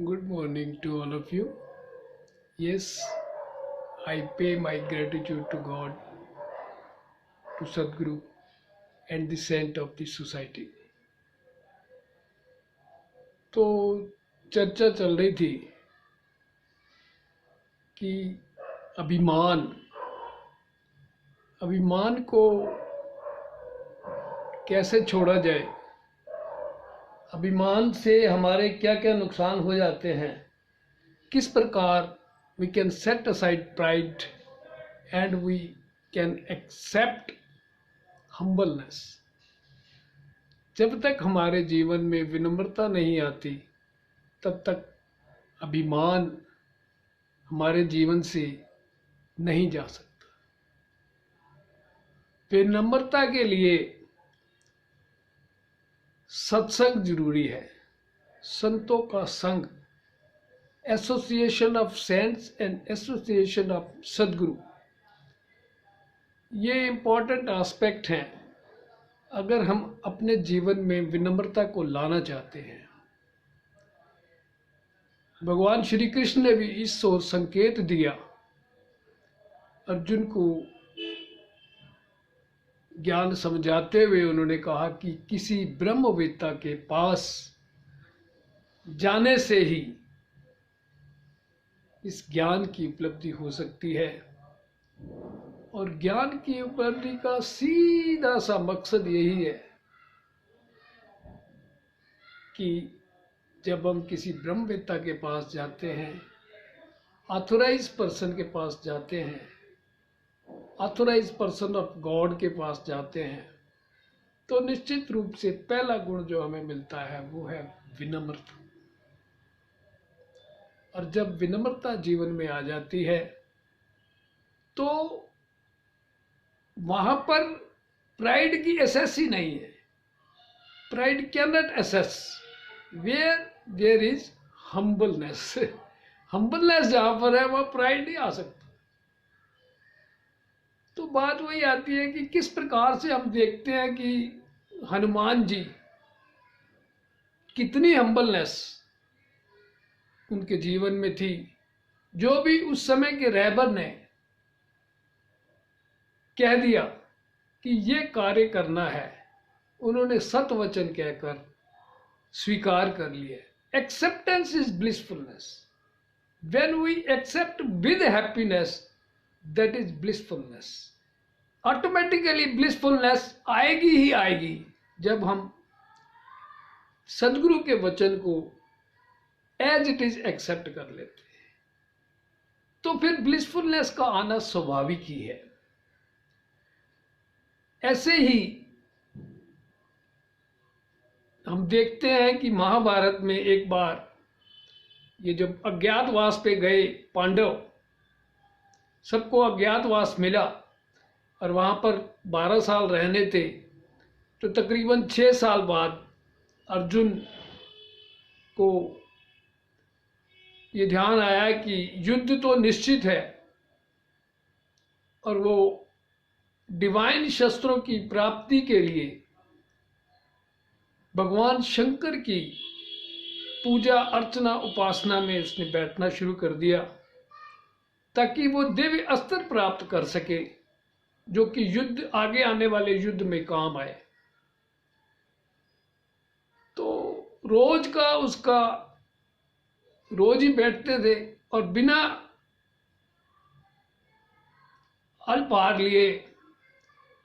Good morning to all of you. Yes, I pay my gratitude to God, to Sadhguru, and the saint of the society. तो चर्चा चल रही थी कि अभिमान अभिमान को कैसे छोड़ा जाए, अभिमान से हमारे क्या क्या नुकसान हो जाते हैं, किस प्रकार we can set aside pride and we can accept humbleness. जब तक हमारे जीवन में विनम्रता नहीं आती तब तक अभिमान हमारे जीवन से नहीं जा सकता। विनम्रता के लिए सत्संग जरूरी है, संतों का संग, association of cents and association of सदगुरु, ये इम्पोर्टेंट एस्पेक्ट हैं अगर हम अपने जीवन में विनम्रता को लाना चाहते हैं। भगवान श्री कृष्ण ने भी इस ओर संकेत दिया। अर्जुन को ज्ञान समझाते हुए उन्होंने कहा कि किसी ब्रह्मवेत्ता के पास जाने से ही इस ज्ञान की उपलब्धि हो सकती है, और ज्ञान की उपलब्धि का सीधा सा मकसद यही है कि जब हम किसी ब्रह्मवेत्ता के पास जाते हैं, ऑथोराइज पर्सन के पास जाते हैं, ऑथोराइज पर्सन ऑफ गॉड के पास जाते हैं, तो निश्चित रूप से पहला गुण जो हमें मिलता है वो है विनम्रता। और जब विनम्रता जीवन में आ जाती है तो वहां पर प्राइड की एसेस ही नहीं है। Pride can not access where there is humbleness. Humbleness जहां पर है वह प्राइड नहीं आ सकता। तो बात वही आती है कि किस प्रकार से हम देखते हैं कि हनुमान जी कितनी हम्बलनेस उनके जीवन में थी। जो भी उस समय के रहबर ने कह दिया कि ये कार्य करना है, उन्होंने सतवचन कहकर स्वीकार कर लिया। Acceptance is blissfulness. When we accept with happiness, that is blissfulness. Automatically blissfulness आएगी ही आएगी जब हम सदगुरु के वचन को एज इट इज एक्सेप्ट कर लेते हैं। तो फिर ब्लिसफुलनेस का आना स्वाभाविक ही है। ऐसे ही हम देखते हैं कि महाभारत में एक बार ये जब अज्ञातवास पे गए पांडव, सबको अज्ञातवास मिला और वहां पर 12 साल रहने थे, तो तकरीबन 6 साल बाद अर्जुन को ये ध्यान आया कि युद्ध तो निश्चित है और वो डिवाइन शस्त्रों की प्राप्ति के लिए भगवान शंकर की पूजा अर्चना उपासना में उसने बैठना शुरू कर दिया ताकि वो दिव्य अस्त्र प्राप्त कर सके जो कि युद्ध आगे आने वाले युद्ध में काम आए। तो रोज का उसका रोज ही बैठते थे और बिना अल्पाहार लिए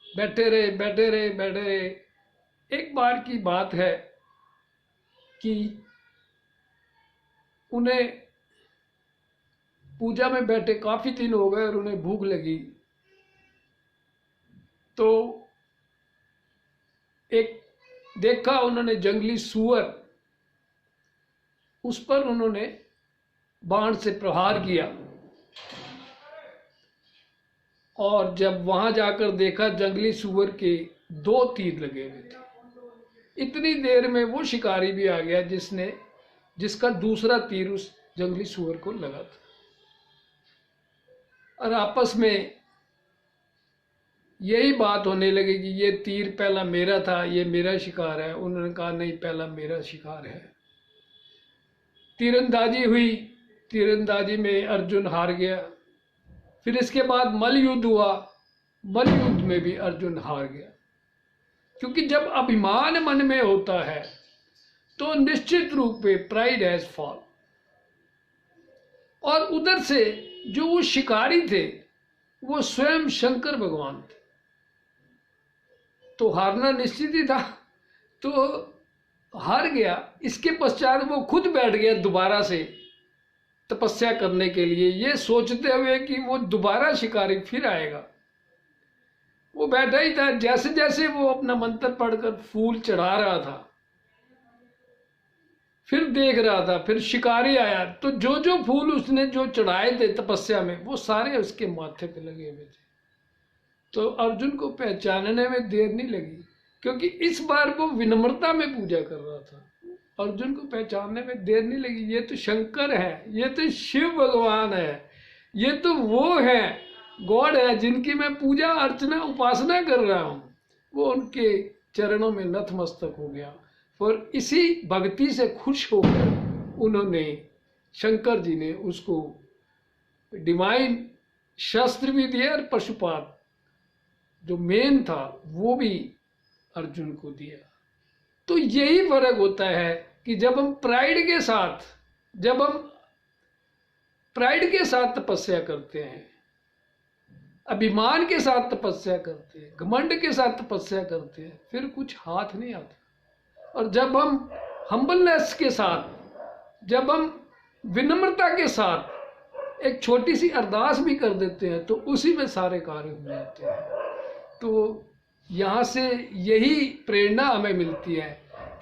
बैठे रहे। एक बार की बात है कि उन्हें पूजा में बैठे काफी दिन हो गए और उन्हें भूख लगी, तो एक देखा उन्होंने जंगली सूअर, उस पर उन्होंने बाण से प्रहार किया और जब वहां जाकर देखा जंगली सूअर के 2 तीर लगे हुए थे। इतनी देर में वो शिकारी भी आ गया जिसका दूसरा तीर उस जंगली सूअर को लगा था, और आपस में यही बात होने लगी कि ये तीर पहला मेरा था, ये मेरा शिकार है। उन्होंने कहा नहीं, पहला मेरा शिकार है। तीरंदाजी हुई, तीरंदाजी में अर्जुन हार गया। फिर इसके बाद मल युद्ध हुआ, मल युद्ध में भी अर्जुन हार गया। क्योंकि जब अभिमान मन में होता है तो निश्चित रूप में प्राइड हैज फॉल। और उधर से जो वो शिकारी थे वो स्वयं शंकर भगवान थे, तो हारना निश्चित ही था, तो हार गया। इसके पश्चात वो खुद बैठ गया दोबारा से तपस्या करने के लिए, ये सोचते हुए कि वो दोबारा शिकारी फिर आएगा। वो बैठा ही था, जैसे जैसे वो अपना मंत्र पढ़कर फूल चढ़ा रहा था, फिर देख रहा था, फिर शिकारी आया, तो जो जो फूल उसने जो चढ़ाए थे तपस्या में वो सारे उसके माथे पे लगे हुए थे। तो अर्जुन को पहचानने में देर नहीं लगी, क्योंकि इस बार वो विनम्रता में पूजा कर रहा था। अर्जुन को पहचानने में देर नहीं लगी, ये तो शंकर है, ये तो शिव भगवान है, ये तो वो है, गॉड है जिनकी मैं पूजा अर्चना उपासना कर रहा हूँ। वो उनके चरणों में नतमस्तक हो गया। और इसी भक्ति से खुश होकर उन्होंने, शंकर जी ने उसको डिवाइन शस्त्र भी दिया और पशुपात जो मेन था वो भी अर्जुन को दिया। तो यही फर्क होता है कि जब हम प्राइड के साथ तपस्या करते हैं, अभिमान के साथ तपस्या करते हैं, घमंड के साथ तपस्या करते हैं, फिर कुछ हाथ नहीं आता। और जब हम हम्बलनेस के साथ, जब हम विनम्रता के साथ एक छोटी सी अरदास भी कर देते हैं तो उसी में सारे कार्य हो जाते हैं। तो यहाँ से यही प्रेरणा हमें मिलती है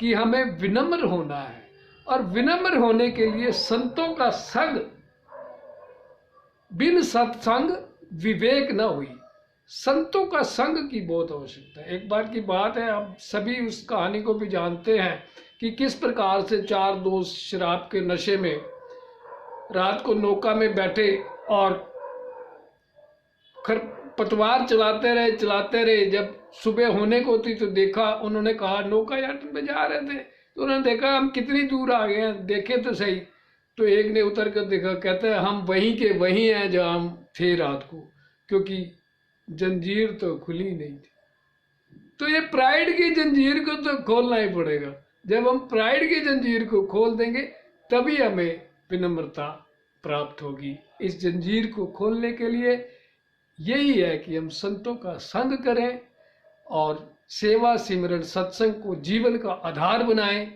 कि हमें विनम्र होना है, और विनम्र होने के लिए संतों का संग, बिन सत्संग विवेक न हुई, संतों का संग की बहुत आवश्यकता है। एक बार की बात है, आप सभी उस कहानी को भी जानते हैं कि किस प्रकार से 4 दोस्त शराब के नशे में रात को नौका में बैठे और पतवार चलाते रहे। जब सुबह होने को थी तो देखा, उन्होंने कहा नौका यात्रा पे जा रहे थे, तो उन्होंने देखा हम कितनी दूर आ गए हैं, देखे तो सही। तो एक ने उतर कर देखा, कहते हैं हम वहीं के वहीं हैं जहाँ हम थे रात को, क्योंकि जंजीर तो खुली नहीं थी। तो ये प्राइड की जंजीर को तो खोलना ही पड़ेगा। जब हम प्राइड की जंजीर को खोल देंगे तभी हमें विनम्रता प्राप्त होगी। इस जंजीर को खोलने के लिए यही है कि हम संतों का संग करें और सेवा सिमरन सत्संग को जीवन का आधार बनाएं।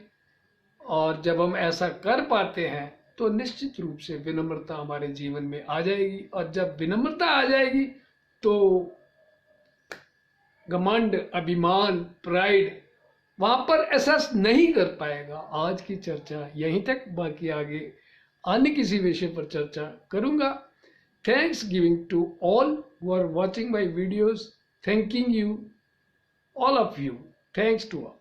और जब हम ऐसा कर पाते हैं तो निश्चित रूप से विनम्रता हमारे जीवन में आ जाएगी। और जब विनम्रता आ जाएगी तो घमंड, अभिमान, प्राइड वहां पर एहसास नहीं कर पाएगा। आज की चर्चा यहीं तक, बाकी आगे अन्य किसी विषय पर चर्चा करूंगा। Thanks giving to all who are watching my videos, thanking you all of you, thanks to all.